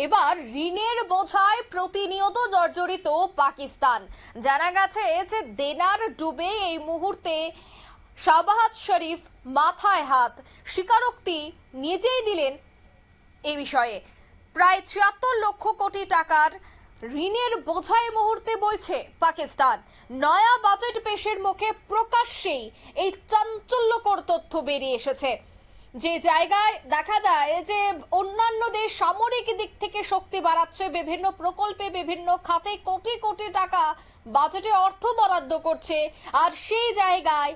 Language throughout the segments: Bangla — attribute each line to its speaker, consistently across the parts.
Speaker 1: এবার ঋণের বোঝায় প্রতিনিয়ত জর্জরিত পাকিস্তান। জানা গেছে যে দেনার ডুবে এই মুহূর্তে শাহবাজ শরীফ মাথায় হাত, স্বীকারোক্তি নিজেই দিলেন এই বিষয়ে। প্রায় ৭৬ লক্ষ কোটি টাকার ঋণের বোঝা এই মুহূর্তে বইছে পাকিস্তান। নয়া বাজেট পেশের মুখে প্রকাশ্যেই এই চাঞ্চল্যকর তথ্য বেরিয়ে এসেছে। যে জায়গায় দেখা যায় যে অন্যান্য দেশ সামরিক দিক থেকে শক্তি বাড়াচ্ছে, বিভিন্ন প্রকল্পে বিভিন্ন খাতে কোটি কোটি টাকা বাজেটে অর্থ বরাদ্দ করছে, আর সেই জায়গায়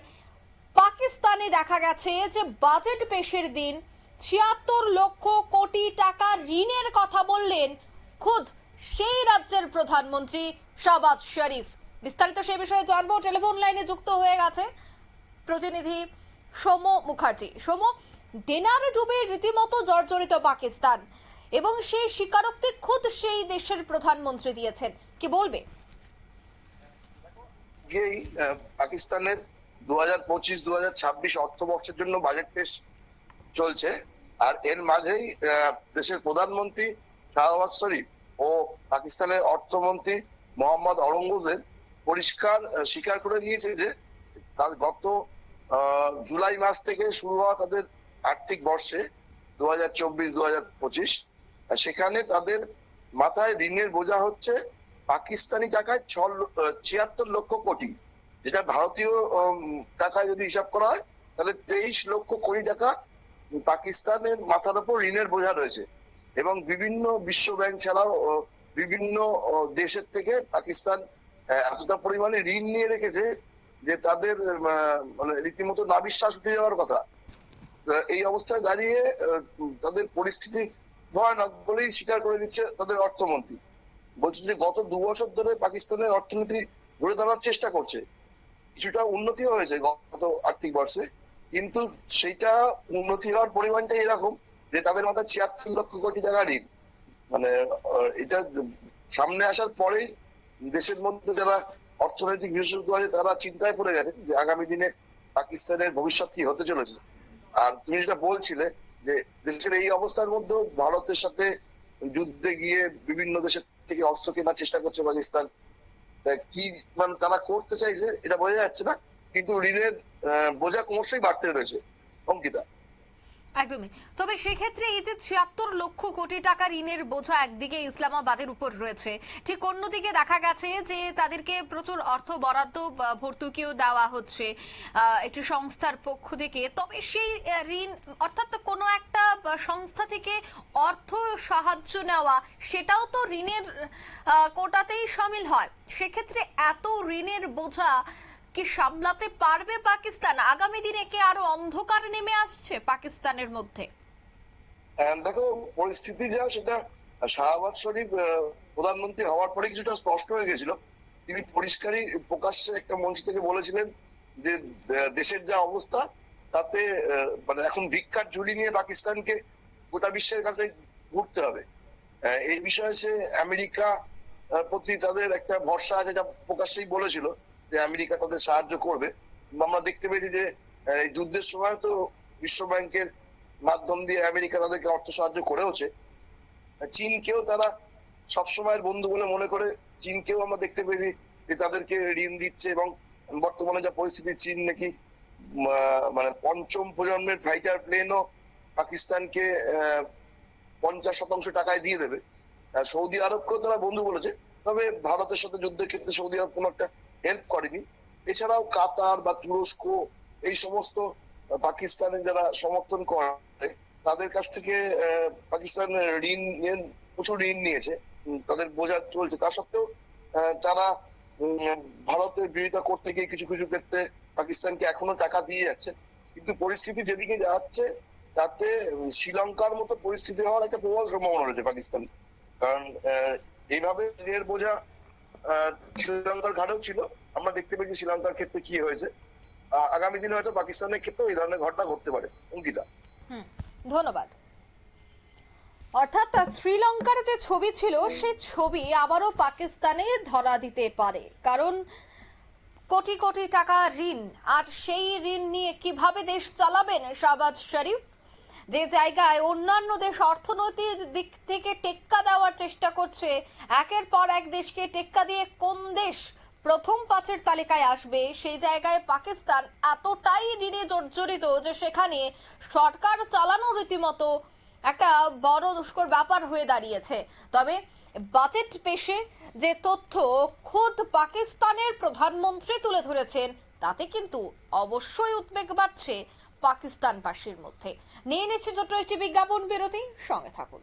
Speaker 1: পাকিস্তানে দেখা গেছে যে বাজেট পেশের দিন ৭৬ লক্ষ কোটি টাকা ঋণের কথা বললেন খুদ সেই রাজ্যের প্রধানমন্ত্রী শাহবাজ শরীফ। বিস্তারিত সে বিষয়ে জানবো, টেলিফোন লাইনে যুক্ত হয়ে গেছে প্রতিনিধি সৌম মুখার্জি। সৌম, দেনার ডুবে রীতিমতো জর্জরিত পাকিস্তান এবং সেই স্বীকারোক্তি খুদ সেই দেশের প্রধানমন্ত্রী দিয়েছেন, কি বলবে?
Speaker 2: পাকিস্তানের 2025-2026 অর্থবর্ষের জন্য বাজেট পেশ চলছে, আর এর মাঝেই দেশের প্রধানমন্ত্রী শাহবাজ শরীফ ও পাকিস্তানের অর্থমন্ত্রী মোহাম্মদ ঔরঙ্গজেব পরিষ্কার স্বীকার করে নিয়েছে যে তার গত জুলাই মাস থেকে শুরু হওয়া তাদের আর্থিক বর্ষে 2024-2025 সেখানে তাদের মাথায় ঋণের বোঝা হচ্ছে পাকিস্তানি টাকায় ৭৬ লক্ষ কোটি, যেটা ভারতীয় টাকায় যদি হিসাব করা হয় তাহলে 23 লক্ষ কোটি টাকা পাকিস্তানের মাথার উপর ঋণের বোঝা রয়েছে। এবং বিভিন্ন বিশ্ব ব্যাংক ছাড়াও বিভিন্ন দেশের থেকে পাকিস্তান এতটা পরিমাণে ঋণ নিয়ে রেখেছে যে তাদের মানে রীতিমতো নাভিশ্বাস উঠে যাওয়ার কথা। এই অবস্থায় দাঁড়িয়ে তাদের পরিস্থিতি ভয়ানক বলেই স্বীকার করে দিচ্ছে তাদের অর্থমন্ত্রী। বলছে যে গত 2 বছর ধরে পাকিস্তানের অর্থনীতি ঘুরে দাঁড়ানোর চেষ্টা করছে, কিছুটা উন্নতি হয়েছে গত আর্থিক বর্ষে, কিন্তু সেইটা উন্নতি হওয়ার পরিমাণটা এরকম যে তাদের মাথায় ৭৬ লক্ষ কোটি টাকা ঋণ। মানে এটা সামনে আসার পরেই দেশের মধ্যে যারা অর্থনৈতিক বিশেষজ্ঞ আছে তারা চিন্তায় পড়ে গেছে যে আগামী দিনে পাকিস্তানের ভবিষ্যৎ কি হতে চলেছে। আর তুমি যেটা বলছিলে যে দেশের এই অবস্থার মধ্যে ভারতের সাথে যুদ্ধে গিয়ে বিভিন্ন দেশের থেকে অস্ত্র কেনার চেষ্টা করছে পাকিস্তান, কি মানে তারা করতে চাইছে এটা বোঝা যাচ্ছে না, কিন্তু ঋণের বোঝা ক্রমশই বাড়তে রয়েছে অঙ্কিতা।
Speaker 1: একদমই। তবে সেক্ষেত্রে এই যে ৭৬ লক্ষ কোটি টাকা ঋণের বোঝা একদিকে ইসলামাবাদের উপর রয়েছে, ঠিক অন্যদিকে দেখা গেছে যে তাদেরকে প্রচুর অর্থ বরাদ্দ ভর্তুকিও দেওয়া হচ্ছে একটি সংস্থার পক্ষ থেকে। তবে সেই ঋণ অর্থাৎ কোনো একটা সংস্থা থেকে অর্থ সাহায্য নেওয়া, সেটাও তো ঋণের কোটাতেই শামিল হয়। সেক্ষেত্রে এত ঋণের বোঝা কি সামলাতে পারবে পাকিস্তান? আগামী দিনে কি আরো অন্ধকার নেমে আসছে পাকিস্তানের মধ্যে?
Speaker 2: দেখো পরিস্থিতি যা, সেটা শাহবাজ শরীফ প্রধানমন্ত্রী হওয়ার পরে কিছুটা স্পষ্ট হয়ে গেছিল। তিনি পরিষ্কারই প্রকাশ্যে একটা মঞ্চ থেকে বলেছিলেন যে দেশের যা অবস্থা তাতে মানে এখন ভিক্ষার ঝুলি নিয়ে পাকিস্তানকে গোটা বিশ্বের কাছে ঘুরতে হবে। এই বিষয়ে সে আমেরিকা প্রতি তাদের একটা ভরসা আছে, যা প্রকাশ্যেই বলেছিল যে আমেরিকা তাদের সাহায্য করবে। আমরা দেখতে পেয়েছি যে এই যুদ্ধের সময় তো বিশ্ব ব্যাংকের মাধ্যম দিয়ে আমেরিকা তাদেরকে অর্থ সাহায্য করেওছে। চীনকেও তারা সবসময়ের বন্ধু বলে মনে করে, চীনকেও আমরা দেখতে পেয়েছি যে তাদেরকে ঋণ দিচ্ছে। এবং বর্তমানে যা পরিস্থিতি, চীন নাকি মানে ৫ম প্রজন্মের ফাইটার প্লেনও পাকিস্তানকে 50% টাকায় দিয়ে দেবে। সৌদি আরবকেও তারা বন্ধু বলেছে, তবে ভারতের সাথে যুদ্ধের ক্ষেত্রে সৌদি আরব কোনো একটা হেল্প করেনি। এছাড়াও কাতার বা তুরস্ক এই সমস্ত পাকিস্তানে যারা সমর্থন করে তাদের কাছ থেকে পাকিস্তান প্রচুর ঋণ নিয়েছে, তাদের বোঝা চলছে। তা সত্ত্বেও তারা ভারতের বিরোধিতা করতে গিয়ে কিছু কিছু ক্ষেত্রে পাকিস্তানকে এখনো টাকা দিয়ে যাচ্ছে। কিন্তু পরিস্থিতি যেদিকে যাচ্ছে তাতে শ্রীলঙ্কার মতো পরিস্থিতি হওয়ার একটা প্রবল সম্ভাবনা রয়েছে পাকিস্তান। কারণ এইভাবে ঋণের বোঝা শ্রীলঙ্কার ঘাটেও ছিল, আমরা দেখতে পেয়েছি শ্রীলঙ্কার ক্ষেত্রে কি হয়েছে। আগামী দিনে হয়তো পাকিস্তানের ক্ষেত্রেও এই ধরনের ঘটনা ঘটতে পারে অঙ্কিতা।
Speaker 1: ধন্যবাদ। অর্থাৎ শ্রীলঙ্কার যে ছবি ছিল সেই ছবি আবারও পাকিস্তানে ধরা দিতে পারে, কারণ কোটি কোটি টাকা ঋণ, আর সেই ঋণ নিয়ে কিভাবে দেশ চালাবেন শাহবাজ শরীফ। যে জায়গায় অন্যান্য দেশ অর্থনৈতিক দিক থেকে টেক্কা দেওয়ার চেষ্টা করছে, একের পর এক দেশকে টেক্কা দিয়ে কোন দেশ প্রথম 5-এর তালিকায় আসবে, সেই জায়গায় পাকিস্তান এতটাই ঋণে জর্জরিত যে সেখানে সরকার চালানো রীতিমতো একটা বড় দুষ্কর ব্যাপার হয়ে দাঁড়িয়েছে। তবে বাজেট পেশে যে তথ্য খোদ পাকিস্তানের প্রধানমন্ত্রী তুলে ধরেছেন, তাতে কিন্তু অবশ্যই উদ্বেগ বাড়ছে পাকিস্তানবাসীর মধ্যে। নিয়ে নিচ্ছে ছোট্ট একটি বিজ্ঞাপন বিরতি, সঙ্গে থাকুন।